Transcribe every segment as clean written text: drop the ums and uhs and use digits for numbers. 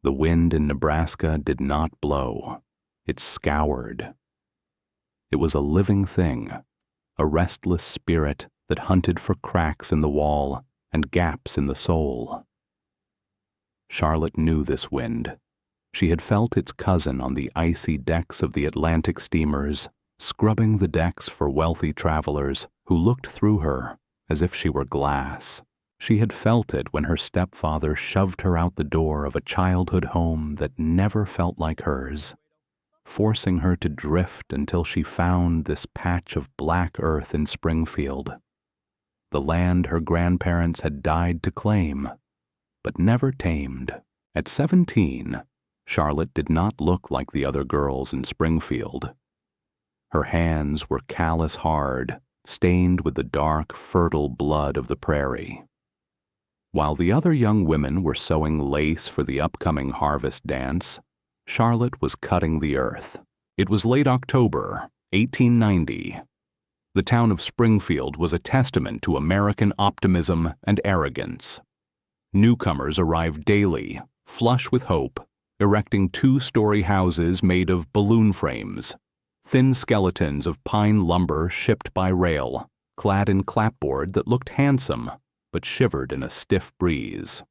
The wind in Nebraska did not blow. It scoured. It was a living thing, a restless spirit that hunted for cracks in the wall and gaps in the soul. Charlotte knew this wind. She had felt its cousin on the icy decks of the Atlantic steamers, scrubbing the decks for wealthy travelers who looked through her as if she were glass. She had felt it when her stepfather shoved her out the door of a childhood home that never felt like hers, forcing her to drift until she found this patch of black earth in Springfield, the land her grandparents had died to claim, but never tamed. At 17, Charlotte did not look like the other girls in Springfield. Her hands were callous hard, stained with the dark, fertile blood of the prairie. While the other young women were sewing lace for the upcoming harvest dance, Charlotte was cutting the earth. It was late October, 1890. The town of Springfield was a testament to American optimism and arrogance. Newcomers arrived daily, flush with hope, erecting 2-story houses made of balloon frames, thin skeletons of pine lumber shipped by rail, clad in clapboard that looked handsome but shivered in a stiff breeze.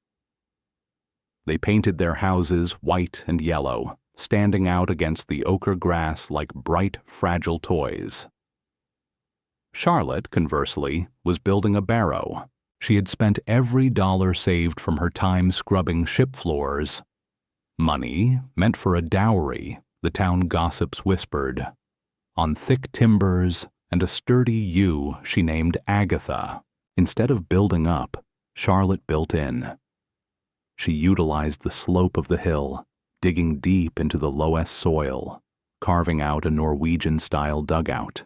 They painted their houses white and yellow, standing out against the ochre grass like bright, fragile toys. Charlotte, conversely, was building a barrow. She had spent every dollar saved from her time scrubbing ship floors. Money meant for a dowry, the town gossips whispered, on thick timbers and a sturdy ewe she named Agatha. Instead of building up, Charlotte built in. She utilized the slope of the hill, digging deep into the loess soil, carving out a Norwegian-style dugout.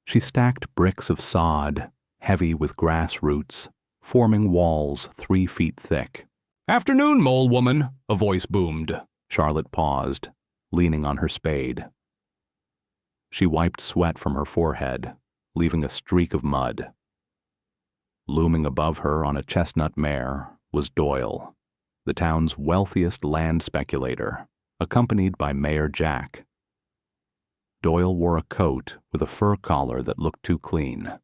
She stacked bricks of sod, heavy with grass roots, forming walls 3 feet thick. "Afternoon, mole woman," a voice boomed. Charlotte paused, leaning on her spade. She wiped sweat from her forehead, leaving a streak of mud. Looming above her on a chestnut mare was Doyle, the town's wealthiest land speculator, accompanied by Mayor Jack. Doyle wore a coat with a fur collar that looked too clean.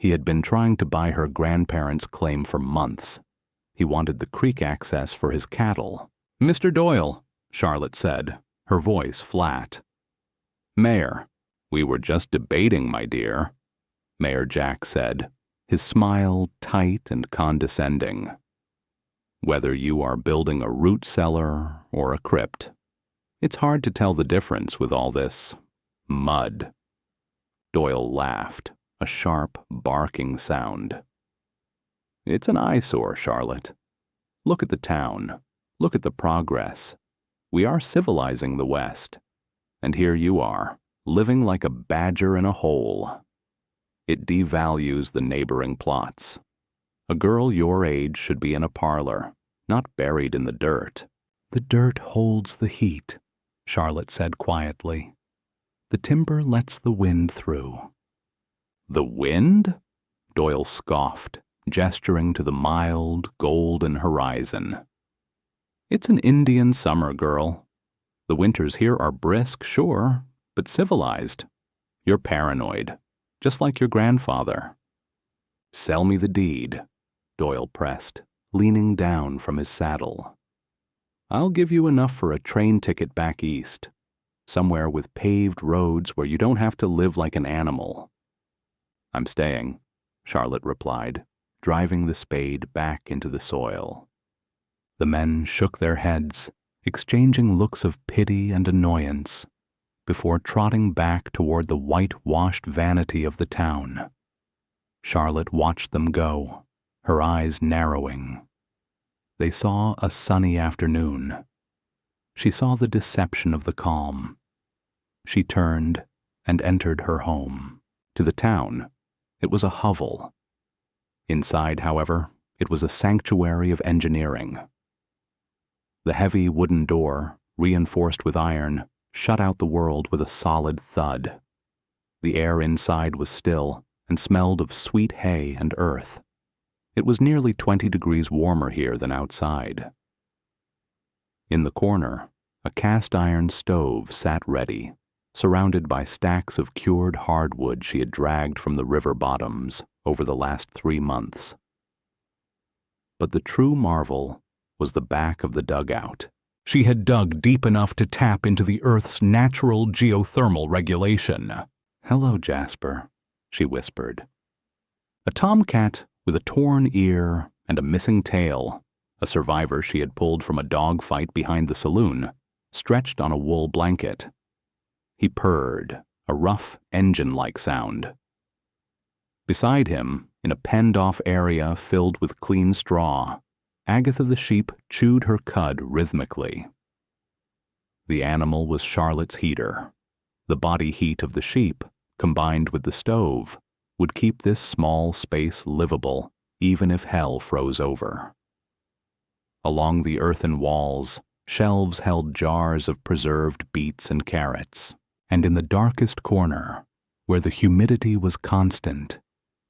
He had been trying to buy her grandparents' claim for months. He wanted the creek access for his cattle. "Mr. Doyle," Charlotte said, her voice flat. "Mayor, we were just debating, my dear," Mayor Jack said, his smile tight and condescending. "Whether you are building a root cellar or a crypt, it's hard to tell the difference with all this mud." Doyle laughed, a sharp, barking sound. "It's an eyesore, Charlotte. Look at the town. Look at the progress. We are civilizing the West. And here you are, living like a badger in a hole. It devalues the neighboring plots. A girl your age should be in a parlor, not buried in the dirt." "The dirt holds the heat," Charlotte said quietly. "The timber lets the wind through." "The wind?" Doyle scoffed, gesturing to the mild, golden horizon. "It's an Indian summer, girl. The winters here are brisk, sure, but civilized. You're paranoid, just like your grandfather." "Sell me the deed," Doyle pressed, leaning down from his saddle. "I'll give you enough for a train ticket back east, somewhere with paved roads where you don't have to live like an animal." "I'm staying," Charlotte replied, driving the spade back into the soil. The men shook their heads, exchanging looks of pity and annoyance, before trotting back toward the whitewashed vanity of the town. Charlotte watched them go, her eyes narrowing. They saw a sunny afternoon. She saw the deception of the calm. She turned and entered her home. To the town, it was a hovel. Inside, however, it was a sanctuary of engineering. The heavy wooden door, reinforced with iron, shut out the world with a solid thud. The air inside was still and smelled of sweet hay and earth. It was nearly 20 degrees warmer here than outside. In the corner, a cast-iron stove sat ready, surrounded by stacks of cured hardwood she had dragged from the river bottoms over the last 3 months. But the true marvel was the back of the dugout. She had dug deep enough to tap into the Earth's natural geothermal regulation. "Hello, Jasper," she whispered. A tomcat with a torn ear and a missing tail, a survivor she had pulled from a dog fight behind the saloon, stretched on a wool blanket. He purred, a rough, engine-like sound. Beside him, in a penned-off area filled with clean straw, Agatha the sheep chewed her cud rhythmically. The animal was Charlotte's heater. The body heat of the sheep, combined with the stove, would keep this small space livable even if hell froze over. Along the earthen walls, shelves held jars of preserved beets and carrots, and in the darkest corner, where the humidity was constant,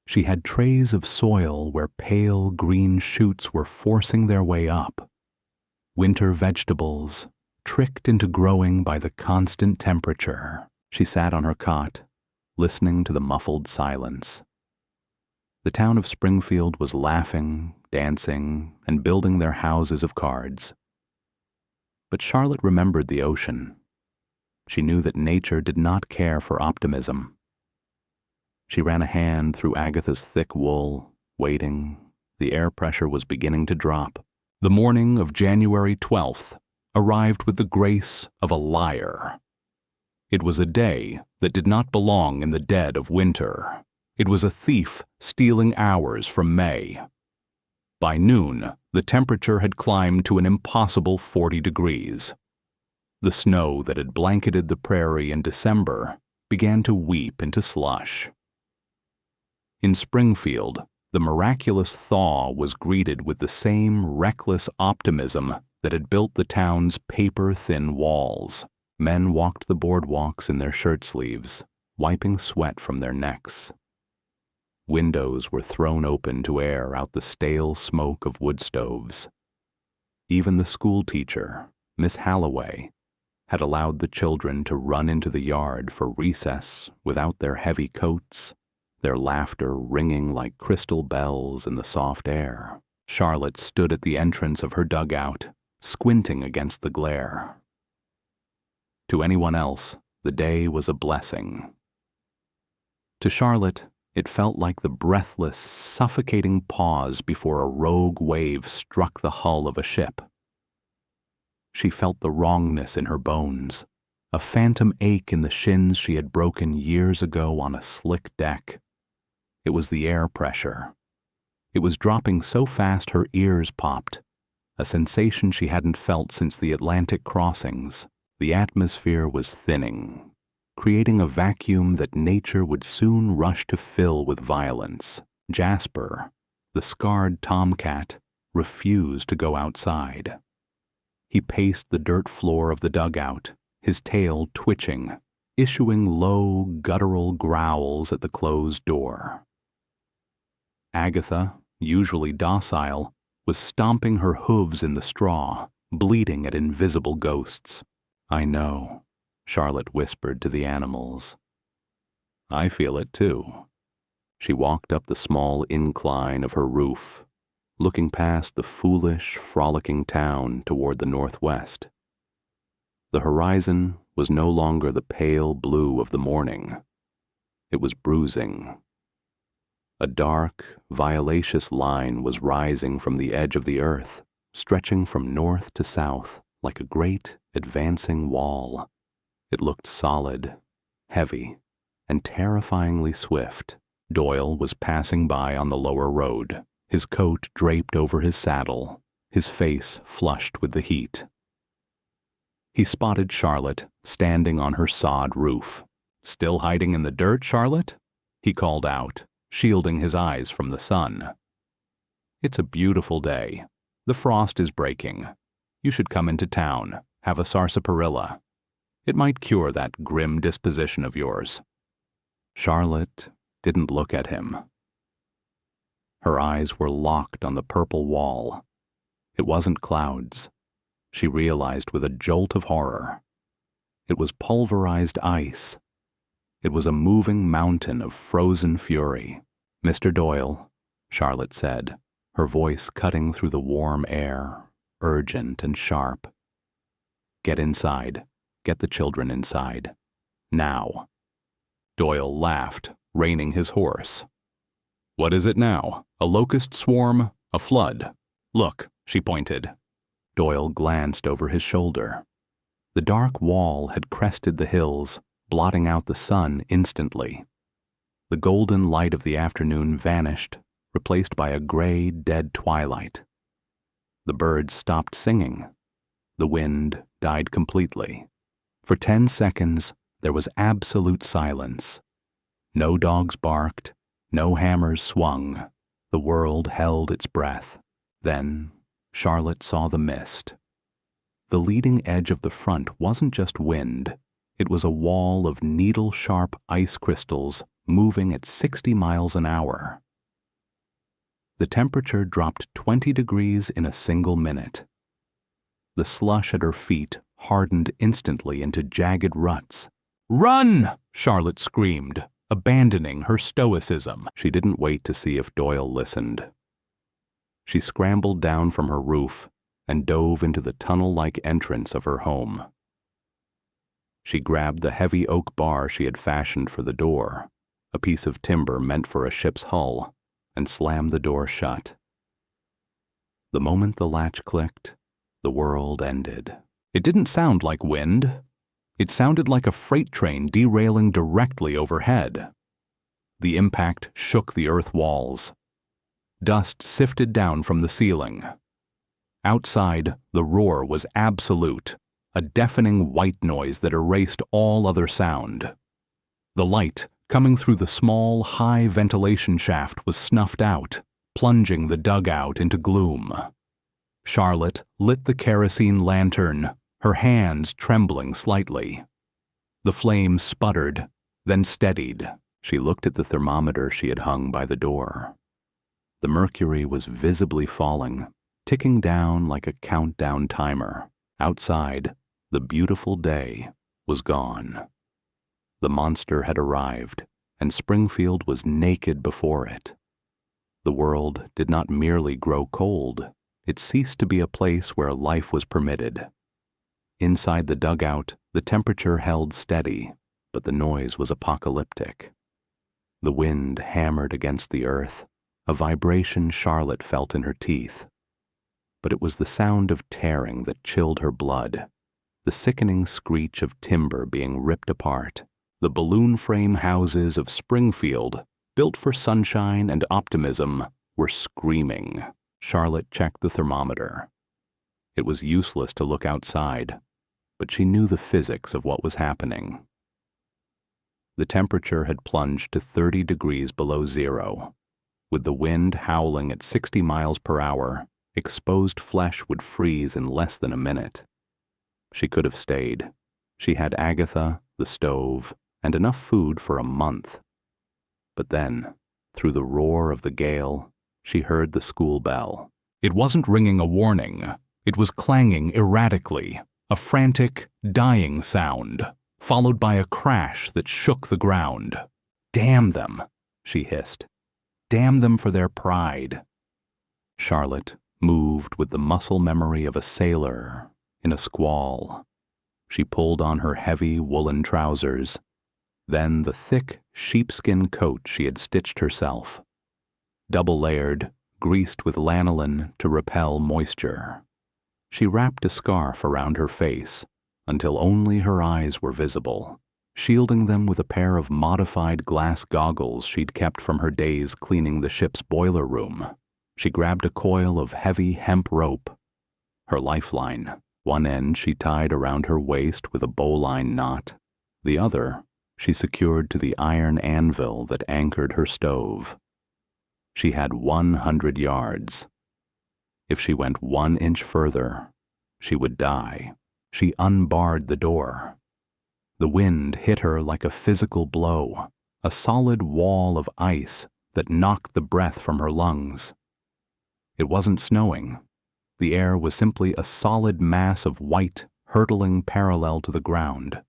she had trays of soil where pale green shoots were forcing their way up. Winter vegetables, tricked into growing by the constant temperature. She sat on her cot, listening to the muffled silence. The town of Springfield was laughing, dancing, and building their houses of cards. But Charlotte remembered the ocean. She knew that nature did not care for optimism. She ran a hand through Agatha's thick wool, waiting. The air pressure was beginning to drop. The morning of January 12th arrived with the grace of a liar. It was a day that did not belong in the dead of winter. It was a thief stealing hours from May. By noon, the temperature had climbed to an impossible 40 degrees. The snow that had blanketed the prairie in December began to weep into slush. In Springfield, the miraculous thaw was greeted with the same reckless optimism that had built the town's paper-thin walls. Men walked the boardwalks in their shirt sleeves, wiping sweat from their necks. Windows were thrown open to air out the stale smoke of wood stoves. Even the schoolteacher, Miss Halloway, had allowed the children to run into the yard for recess without their heavy coats, their laughter ringing like crystal bells in the soft air. Charlotte stood at the entrance of her dugout, squinting against the glare. To anyone else, the day was a blessing. To Charlotte, it felt like the breathless, suffocating pause before a rogue wave struck the hull of a ship. She felt the wrongness in her bones, a phantom ache in the shins she had broken years ago on a slick deck. It was the air pressure. It was dropping so fast her ears popped, a sensation she hadn't felt since the Atlantic crossings. The atmosphere was thinning, creating a vacuum that nature would soon rush to fill with violence. Jasper, the scarred tomcat, refused to go outside. He paced the dirt floor of the dugout, his tail twitching, issuing low, guttural growls at the closed door. Agatha, usually docile, was stomping her hooves in the straw, bleating at invisible ghosts. "I know," Charlotte whispered to the animals. "I feel it too." She walked up the small incline of her roof, looking past the foolish, frolicking town toward the northwest. The horizon was no longer the pale blue of the morning. It was bruising. A dark, violaceous line was rising from the edge of the earth, stretching from north to south like a great, advancing wall. It looked solid, heavy, and terrifyingly swift. Doyle was passing by on the lower road, his coat draped over his saddle, his face flushed with the heat. He spotted Charlotte standing on her sod roof. "Still hiding in the dirt, Charlotte?" he called out, shielding his eyes from the sun. "It's a beautiful day. The frost is breaking. You should come into town, have a sarsaparilla. It might cure that grim disposition of yours." Charlotte didn't look at him. Her eyes were locked on the purple wall. It wasn't clouds. she realized with a jolt of horror. It was pulverized ice. It was a moving mountain of frozen fury. "Mr. Doyle," Charlotte said, her voice cutting through the warm air, urgent and sharp. "Get inside. Get the children inside. Now." Doyle laughed, reining his horse. "What is it now? A locust swarm? A flood? Look," she pointed. Doyle glanced over his shoulder. The dark wall had crested the hills, blotting out the sun instantly. The golden light of the afternoon vanished, replaced by a gray, dead twilight. The birds stopped singing. The wind died completely. For 10 seconds, there was absolute silence. No dogs barked, no hammers swung. The world held its breath. Then, Charlotte saw the mist. The leading edge of the front wasn't just wind. It was a wall of needle-sharp ice crystals moving at 60 miles an hour. The temperature dropped 20 degrees in a single minute. The slush at her feet hardened instantly into jagged ruts. "Run!" Charlotte screamed, abandoning her stoicism. She didn't wait to see if Doyle listened. She scrambled down from her roof and dove into the tunnel-like entrance of her home. She grabbed the heavy oak bar she had fashioned for the door, a piece of timber meant for a ship's hull, and slammed the door shut. The moment the latch clicked, the world ended. It didn't sound like wind. It sounded like a freight train derailing directly overhead. The impact shook the earth walls. Dust sifted down from the ceiling. Outside, the roar was absolute, a deafening white noise that erased all other sound. The light, coming through the small, high ventilation shaft, was snuffed out, plunging the dugout into gloom. Charlotte lit the kerosene lantern, her hands trembling slightly. The flames sputtered, then steadied. She looked at the thermometer she had hung by the door. The mercury was visibly falling, ticking down like a countdown timer. Outside, the beautiful day was gone. The monster had arrived, and Springfield was naked before it. The world did not merely grow cold. It ceased to be a place where life was permitted. Inside the dugout, the temperature held steady, but the noise was apocalyptic. The wind hammered against the earth, a vibration Charlotte felt in her teeth. But it was the sound of tearing that chilled her blood, the sickening screech of timber being ripped apart. The balloon frame houses of Springfield, built for sunshine and optimism, were screaming. Charlotte checked the thermometer. It was useless to look outside, but she knew the physics of what was happening. The temperature had plunged to 30 degrees below zero. With the wind howling at 60 miles per hour, exposed flesh would freeze in less than a minute. She could have stayed. She had Agatha, the stove, and enough food for a month. But then, through the roar of the gale, she heard the school bell. It wasn't ringing a warning. It was clanging erratically, a frantic, dying sound, followed by a crash that shook the ground. "Damn them," she hissed. "Damn them for their pride." Charlotte moved with the muscle memory of a sailor in a squall. She pulled on her heavy woolen trousers, then the thick sheepskin coat she had stitched herself, double-layered, greased with lanolin to repel moisture. She wrapped a scarf around her face until only her eyes were visible, shielding them with a pair of modified glass goggles she'd kept from her days cleaning the ship's boiler room. She grabbed a coil of heavy hemp rope, her lifeline. One end she tied around her waist with a bowline knot. The other she secured to the iron anvil that anchored her stove. She had 100 yards. If she went 1 inch further, she would die. She unbarred the door. The wind hit her like a physical blow, a solid wall of ice that knocked the breath from her lungs. It wasn't snowing. The air was simply a solid mass of white, hurtling parallel to the ground.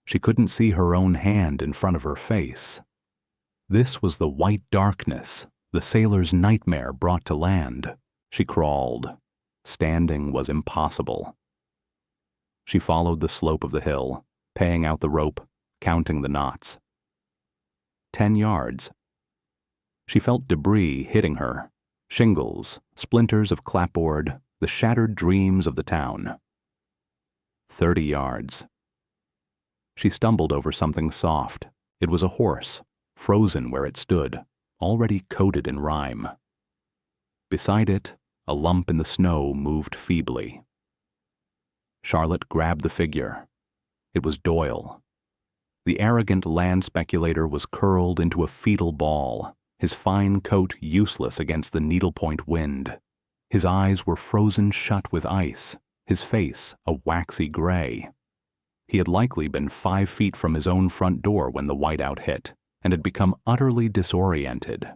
She couldn't see her own hand in front of her face. This was the white darkness, the sailor's nightmare brought to land. She crawled. Standing was impossible. She followed the slope of the hill, paying out the rope, counting the knots. 10 yards. She felt debris hitting her, shingles, splinters of clapboard, the shattered dreams of the town. 30 yards. She stumbled over something soft. It was a horse, frozen where it stood, already coated in rime. Beside it, a lump in the snow moved feebly. Charlotte grabbed the figure. It was Doyle. The arrogant land speculator was curled into a fetal ball, his fine coat useless against the needlepoint wind. His eyes were frozen shut with ice, his face a waxy gray. He had likely been 5 feet from his own front door when the whiteout hit, and had become utterly disoriented.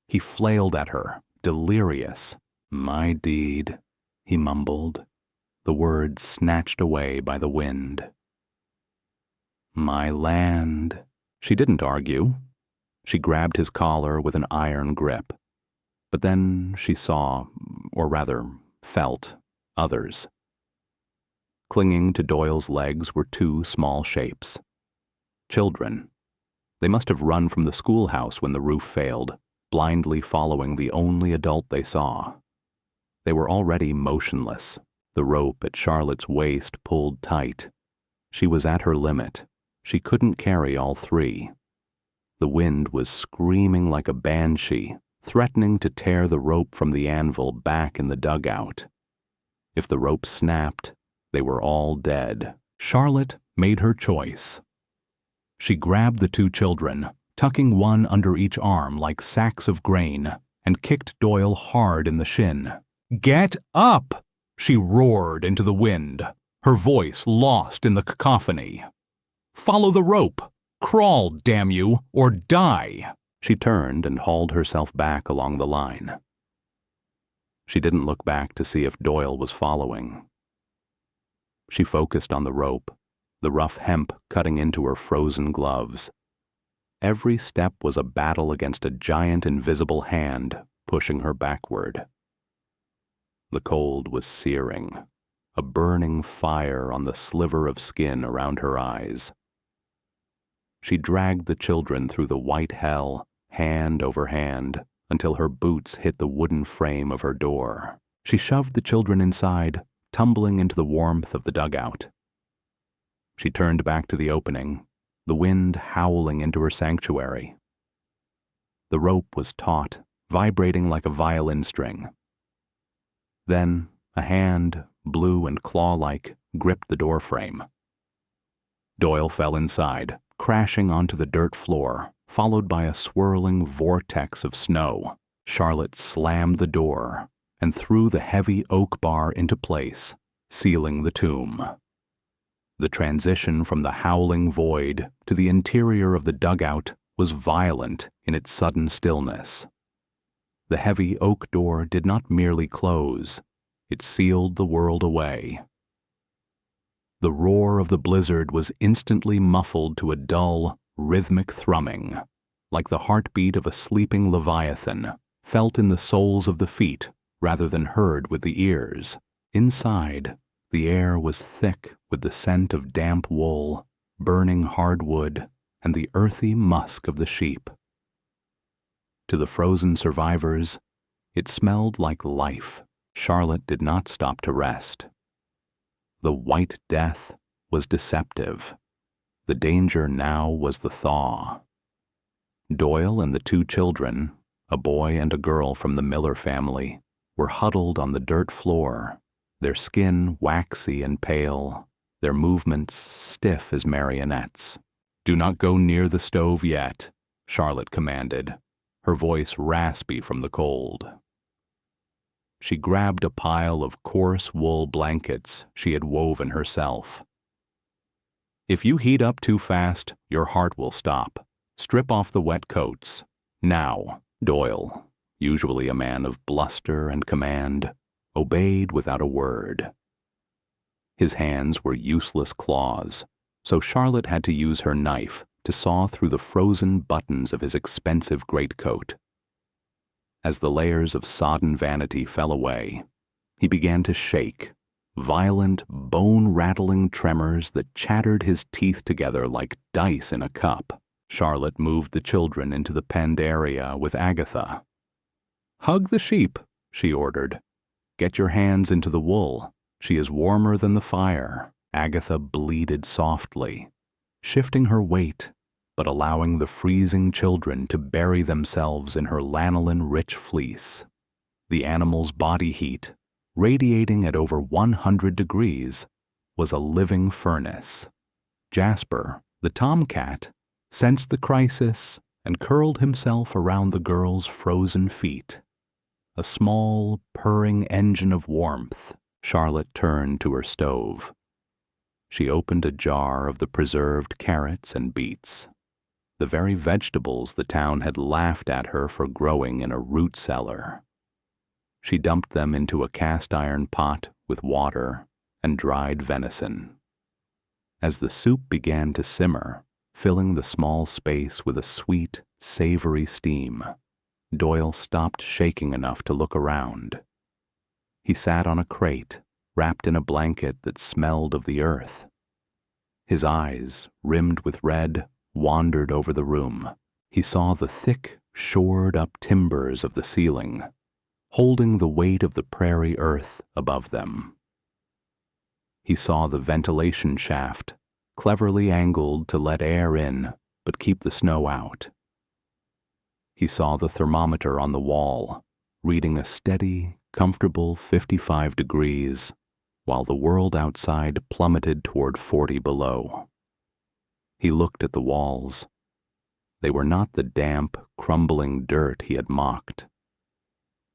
He flailed at her, delirious. "My deed," he mumbled, the words snatched away by the wind. "My land." She didn't argue. She grabbed his collar with an iron grip. But then she saw, or rather, felt, others. Clinging to Doyle's legs were 2 small shapes. Children. They must have run from the schoolhouse when the roof failed, blindly following the only adult they saw. They were already motionless, the rope at Charlotte's waist pulled tight. She was at her limit. She couldn't carry all 3. The wind was screaming like a banshee, threatening to tear the rope from the anvil back in the dugout. If the rope snapped, they were all dead. Charlotte made her choice. She grabbed the 2 children, tucking one under each arm like sacks of grain, and kicked Doyle hard in the shin. "Get up!" she roared into the wind, her voice lost in the cacophony. "Follow the rope! Crawl, damn you, or die!" She turned and hauled herself back along the line. She didn't look back to see if Doyle was following. She focused on the rope, the rough hemp cutting into her frozen gloves. Every step was a battle against a giant invisible hand pushing her backward. The cold was searing, a burning fire on the sliver of skin around her eyes. She dragged the children through the white hell, hand over hand, until her boots hit the wooden frame of her door. She shoved the children inside, tumbling into the warmth of the dugout. She turned back to the opening, the wind howling into her sanctuary. The rope was taut, vibrating like a violin string. Then a hand, blue and claw-like, gripped the doorframe. Doyle fell inside, crashing onto the dirt floor, followed by a swirling vortex of snow. Charlotte slammed the door and threw the heavy oak bar into place, sealing the tomb. The transition from the howling void to the interior of the dugout was violent in its sudden stillness. The heavy oak door did not merely close, it sealed the world away. The roar of the blizzard was instantly muffled to a dull, rhythmic thrumming, like the heartbeat of a sleeping leviathan, felt in the soles of the feet rather than heard with the ears. Inside, the air was thick with the scent of damp wool, burning hardwood, and the earthy musk of the sheep. To the frozen survivors, it smelled like life. Charlotte did not stop to rest. The white death was deceptive. The danger now was the thaw. Doyle and the 2 children, a boy and a girl from the Miller family, were huddled on the dirt floor, their skin waxy and pale, their movements stiff as marionettes. "Do not go near the stove yet," Charlotte commanded, her voice raspy from the cold. She grabbed a pile of coarse wool blankets she had woven herself. "If you heat up too fast, your heart will stop. Strip off the wet coats. Now." Doyle, usually a man of bluster and command, obeyed without a word. His hands were useless claws, so Charlotte had to use her knife to saw through the frozen buttons of his expensive greatcoat. As the layers of sodden vanity fell away, he began to shake, violent, bone-rattling tremors that chattered his teeth together like dice in a cup. Charlotte moved the children into the penned area with Agatha. "Hug the sheep," she ordered. "Get your hands into the wool. She is warmer than the fire." Agatha bleated softly, shifting her weight, but allowing the freezing children to bury themselves in her lanolin-rich fleece. The animal's body heat, radiating at over 100 degrees, was a living furnace. Jasper, the tomcat, sensed the crisis and curled himself around the girl's frozen feet. A small, purring engine of warmth. Charlotte turned to her stove. She opened a jar of the preserved carrots and beets, the very vegetables the town had laughed at her for growing in a root cellar. She dumped them into a cast-iron pot with water and dried venison. As the soup began to simmer, filling the small space with a sweet, savory steam, Doyle stopped shaking enough to look around. He sat on a crate, wrapped in a blanket that smelled of the earth. His eyes, rimmed with red, wandered over the room. He saw the thick, shored-up timbers of the ceiling, holding the weight of the prairie earth above them. He saw the ventilation shaft, cleverly angled to let air in but keep the snow out. He saw the thermometer on the wall, reading a steady, comfortable 55 degrees, while the world outside plummeted toward 40 below. He looked at the walls. They were not the damp, crumbling dirt he had mocked.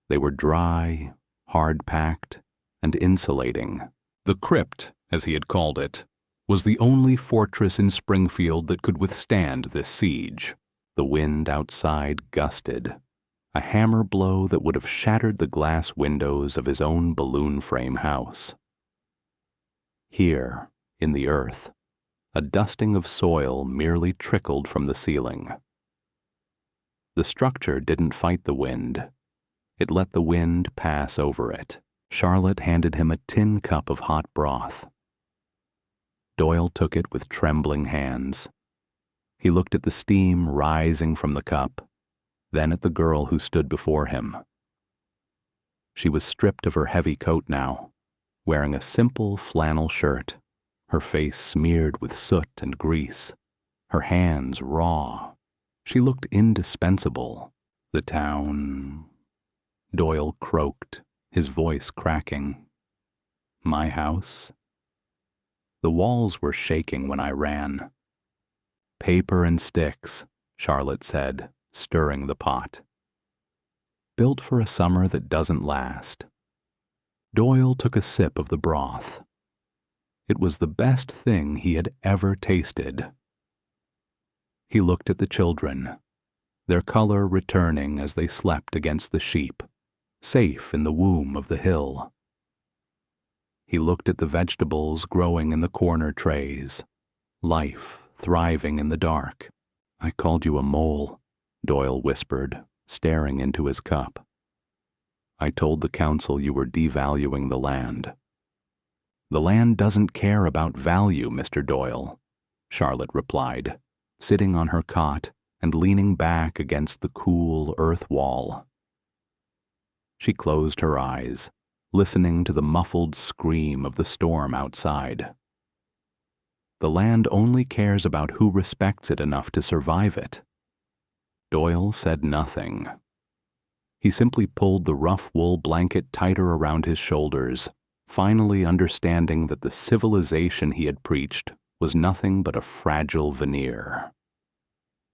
They were dry, hard-packed, and insulating. The Crypt, as he had called it, was the only fortress in Springfield that could withstand this siege. The wind outside gusted, a hammer blow that would have shattered the glass windows of his own balloon frame house. Here, in the earth, a dusting of soil merely trickled from the ceiling. The structure didn't fight the wind. It let the wind pass over it. Charlotte handed him a tin cup of hot broth. Doyle took it with trembling hands. He looked at the steam rising from the cup, then at the girl who stood before him. She was stripped of her heavy coat now, wearing a simple flannel shirt, her face smeared with soot and grease, her hands raw. She looked indispensable. The town... Doyle croaked, his voice cracking. My house? The walls were shaking when I ran. Paper and sticks, Charlotte said, stirring the pot. Built for a summer that doesn't last. Doyle took a sip of the broth. It was the best thing he had ever tasted. He looked at the children, their color returning as they slept against the sheep, safe in the womb of the hill. He looked at the vegetables growing in the corner trays, life thriving in the dark. I called you a mole, Doyle whispered, staring into his cup. I told the council you were devaluing the land. The land doesn't care about value, Mr. Doyle, Charlotte replied, sitting on her cot and leaning back against the cool earth wall. She closed her eyes, listening to the muffled scream of the storm outside. The land only cares about who respects it enough to survive it. Doyle said nothing. He simply pulled the rough wool blanket tighter around his shoulders, finally understanding that the civilization he had preached was nothing but a fragile veneer.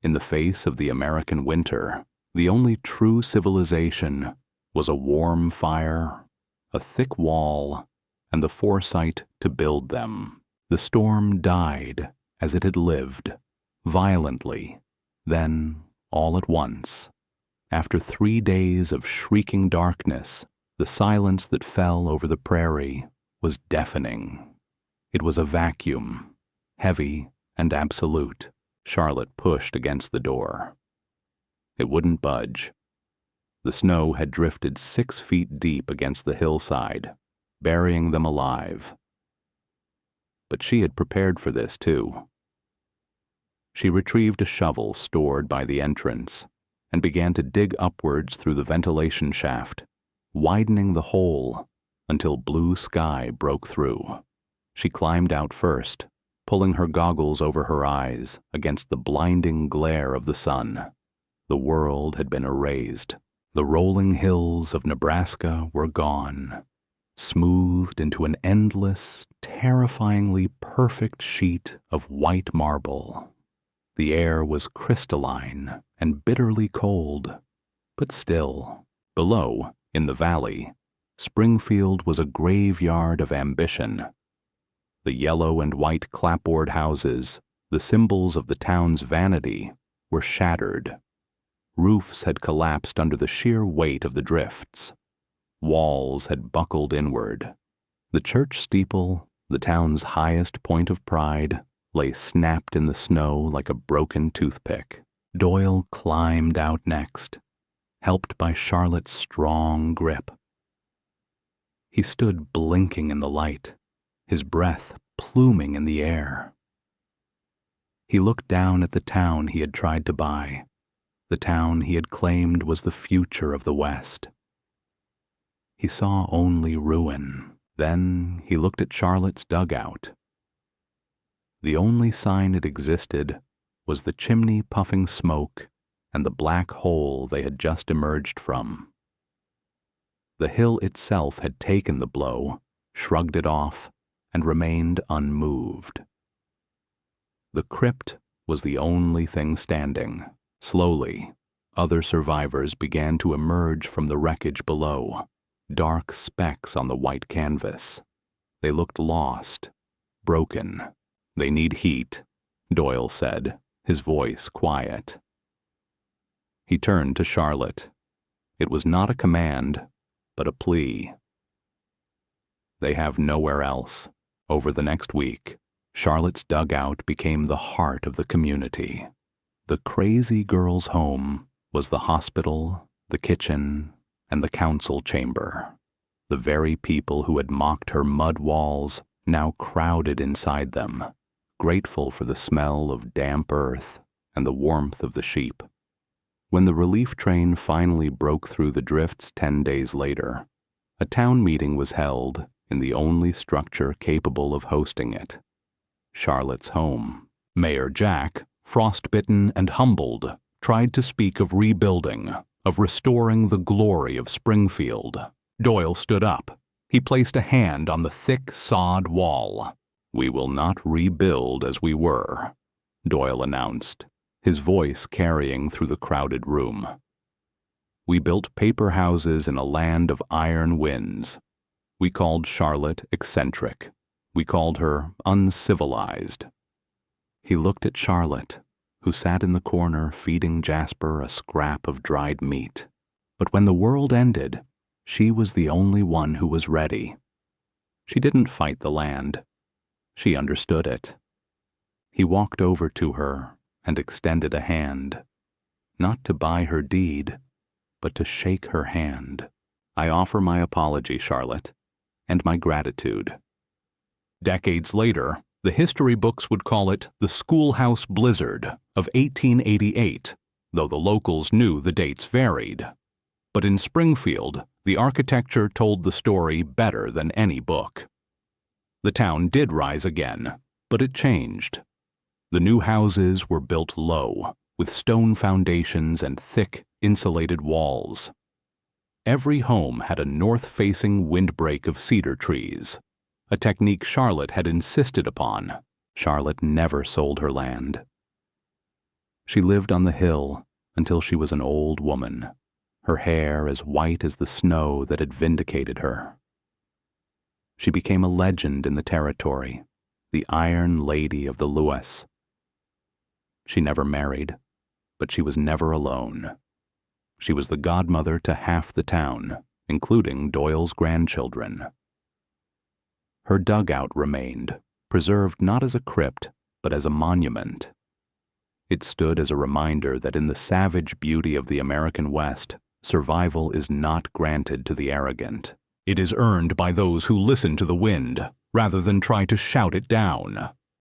In the face of the American winter, the only true civilization was a warm fire, a thick wall, and the foresight to build them. The storm died as it had lived, violently, then, all at once, after 3 days of shrieking darkness, The silence that fell over the prairie was deafening. It was a vacuum, heavy and absolute. Charlotte pushed against the door. It wouldn't budge. The snow had drifted 6 feet deep against the hillside, burying them alive. But she had prepared for this, too. She retrieved a shovel stored by the entrance and began to dig upwards through the ventilation shaft, widening the hole until blue sky broke through. She climbed out first, pulling her goggles over her eyes against the blinding glare of the sun. The world had been erased. The rolling hills of Nebraska were gone, smoothed into an endless, terrifyingly perfect sheet of white marble. The air was crystalline and bitterly cold, but still, below, in the valley, Springfield was a graveyard of ambition. The yellow and white clapboard houses, the symbols of the town's vanity, were shattered. Roofs had collapsed under the sheer weight of the drifts. Walls had buckled inward. The church steeple, the town's highest point of pride, lay snapped in the snow like a broken toothpick. Doyle climbed out next, helped by Charlotte's strong grip. He stood blinking in the light, his breath pluming in the air. He looked down at the town he had tried to buy, the town he had claimed was the future of the West. He saw only ruin. Then he looked at Charlotte's dugout. The only sign it existed was the chimney puffing smoke and the black hole they had just emerged from. The hill itself had taken the blow, shrugged it off, and remained unmoved. The crypt was the only thing standing. Slowly, other survivors began to emerge from the wreckage below, dark specks on the white canvas. They looked lost, broken. "They need heat," Doyle said, his voice quiet. He turned to Charlotte. It was not a command, but a plea. They have nowhere else. Over the next week, Charlotte's dugout became the heart of the community. The crazy girl's home was the hospital, the kitchen, and the council chamber. The very people who had mocked her mud walls now crowded inside them, grateful for the smell of damp earth and the warmth of the sheep. When the relief train finally broke through the drifts 10 days later, a town meeting was held in the only structure capable of hosting it, Charlotte's home. Mayor Jack, frostbitten and humbled, tried to speak of rebuilding, of restoring the glory of Springfield. Doyle stood up. He placed a hand on the thick sod wall. "We will not rebuild as we were," Doyle announced, his voice carrying through the crowded room. "We built paper houses in a land of iron winds. We called Charlotte eccentric. We called her uncivilized." He looked at Charlotte, who sat in the corner feeding Jasper a scrap of dried meat. But when the world ended, she was the only one who was ready. She didn't fight the land. She understood it. He walked over to her and extended a hand, not to buy her deed, but to shake her hand. "I offer my apology, Charlotte, and my gratitude." Decades later, the history books would call it the Schoolhouse Blizzard of 1888, though the locals knew the dates varied. But in Springfield, the architecture told the story better than any book. The town did rise again, but it changed. The new houses were built low, with stone foundations and thick, insulated walls. Every home had a north-facing windbreak of cedar trees, a technique Charlotte had insisted upon. Charlotte never sold her land. She lived on the hill until she was an old woman, her hair as white as the snow that had vindicated her. She became a legend in the territory, the Iron Lady of the Lewis. She never married, but she was never alone. She was the godmother to half the town, including Doyle's grandchildren. Her dugout remained, preserved not as a crypt, but as a monument. It stood as a reminder that in the savage beauty of the American West, survival is not granted to the arrogant. It is earned by those who listen to the wind, rather than try to shout it down.